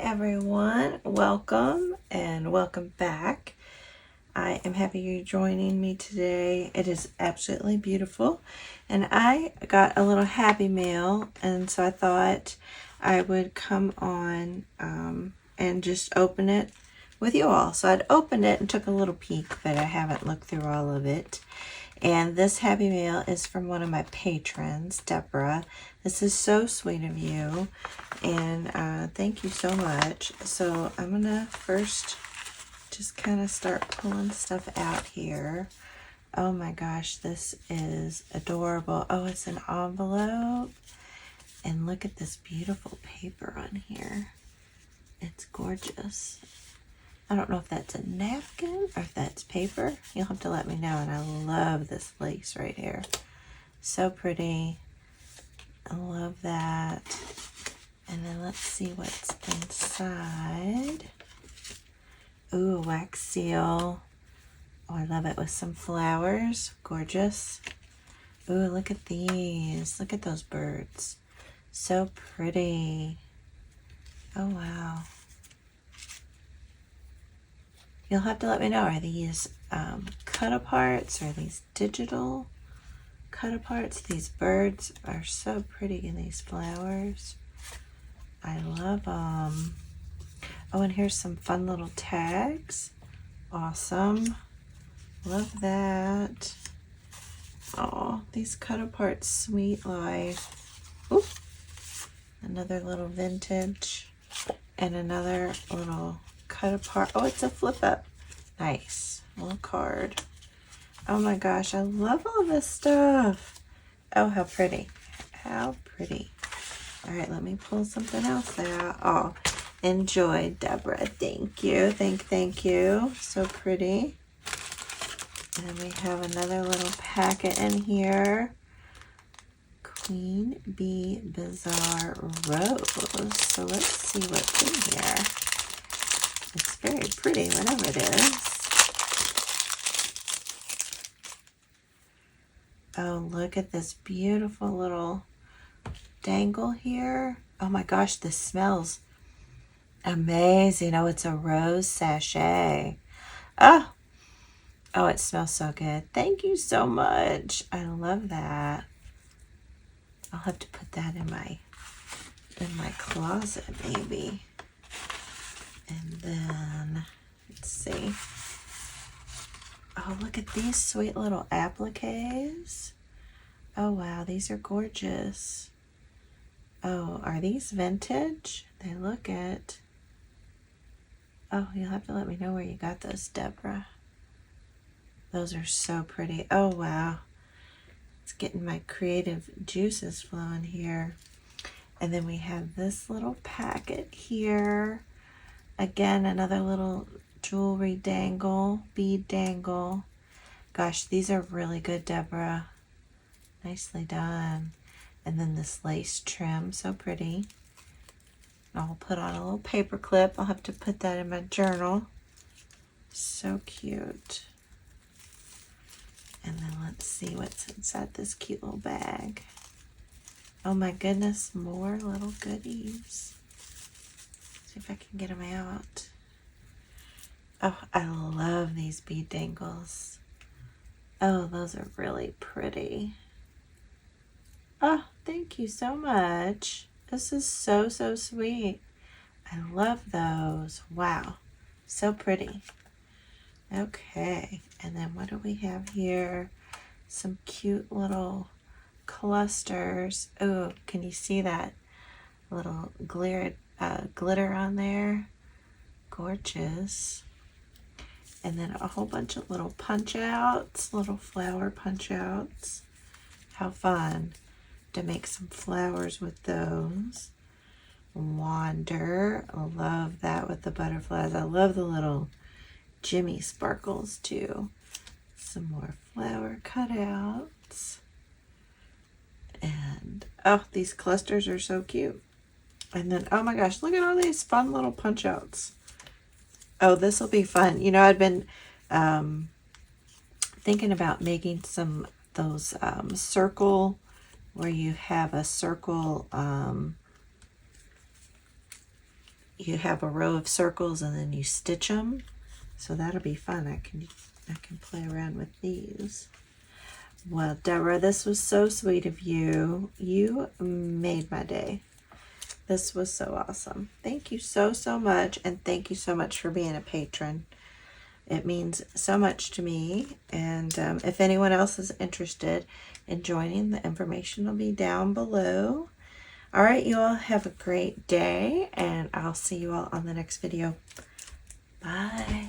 everyone, welcome and welcome back. I am happy you're joining me today. It is absolutely beautiful, and I got a little happy mail, and so I thought I would come on and just open it with you all. So I'd opened it and took a little peek, but I haven't looked through all of it. And this happy mail is from one of my patrons, Deborah. This is so sweet of you, and thank you so much. So I'm gonna first just kind of start pulling stuff out here. Oh my gosh, this is adorable. Oh, it's an envelope, and look at this beautiful paper on here. It's gorgeous. I don't know if that's a napkin or if that's paper. You'll have to let me know. And I love this lace right here. So pretty. I love that. And then let's see what's inside. Ooh, wax seal. Oh, I love it with some flowers. Gorgeous. Ooh, look at these. Look at those birds. So pretty. Oh, wow. You'll have to let me know, are these cut-aparts? Are these digital cut-aparts? These birds are so pretty in these flowers. I love them. Oh, and here's some fun little tags. Awesome. Love that. Oh, these cut-aparts, sweet life. Oop. Another little vintage. And another little cut apart. Oh, it's a flip up. Nice. Little card. Oh my gosh, I love all this stuff. Oh, how pretty. How pretty. All right, let me pull something else out. Oh, enjoy, Deborah. Thank you. Thank you. So pretty. And then we have another little packet in here. Queen Bee Bizarre Rose. So let's see what's in here. It's very pretty, whatever it is. Oh, look at this beautiful little dangle here. Oh my gosh, this smells amazing. Oh, it's a rose sachet. Oh, it smells so good. Thank you so much. I love that. I'll have to put that in my closet maybe. And then, let's see. Oh, look at these sweet little appliques. Oh, wow, these are gorgeous. Oh, are these vintage? They look it. Oh, you'll have to let me know where you got those, Deborah. Those are so pretty. Oh, wow. It's getting my creative juices flowing here. And then we have this little packet here. Again, another little jewelry dangle, bead dangle. Gosh, these are really good, Deborah. Nicely done. And then this lace trim, so pretty. I'll put on a little paper clip. I'll have to put that in my journal. So cute. And then let's see what's inside this cute little bag. Oh my goodness, more little goodies. See if I can get them out. Oh, I love these bead dangles. Oh, those are really pretty. Oh, thank you so much. This is so sweet. I love those. Wow, so pretty. Okay, and then what do we have here? Some cute little clusters. Oh, can you see that little glitter on there? Gorgeous. And then a whole bunch of little punch outs, little flower punch outs. How fun to make some flowers with those. Wander. I love that with the butterflies. I love the little Jimmy sparkles too. Some more flower cutouts. And oh, these clusters are so cute. And then, oh my gosh, look at all these fun little punch outs. Oh, this will be fun. You know, I'd been thinking about making some those circle, where you have a circle you have a row of circles and then you stitch them. So that'll be fun. I can play around with these. Well, Deborah, this was so sweet of you. You made my day. This was so awesome. Thank you so, so much. And thank you so much for being a patron. It means so much to me. And if anyone else is interested in joining, the information will be down below. All right, you all have a great day. And I'll see you all on the next video. Bye.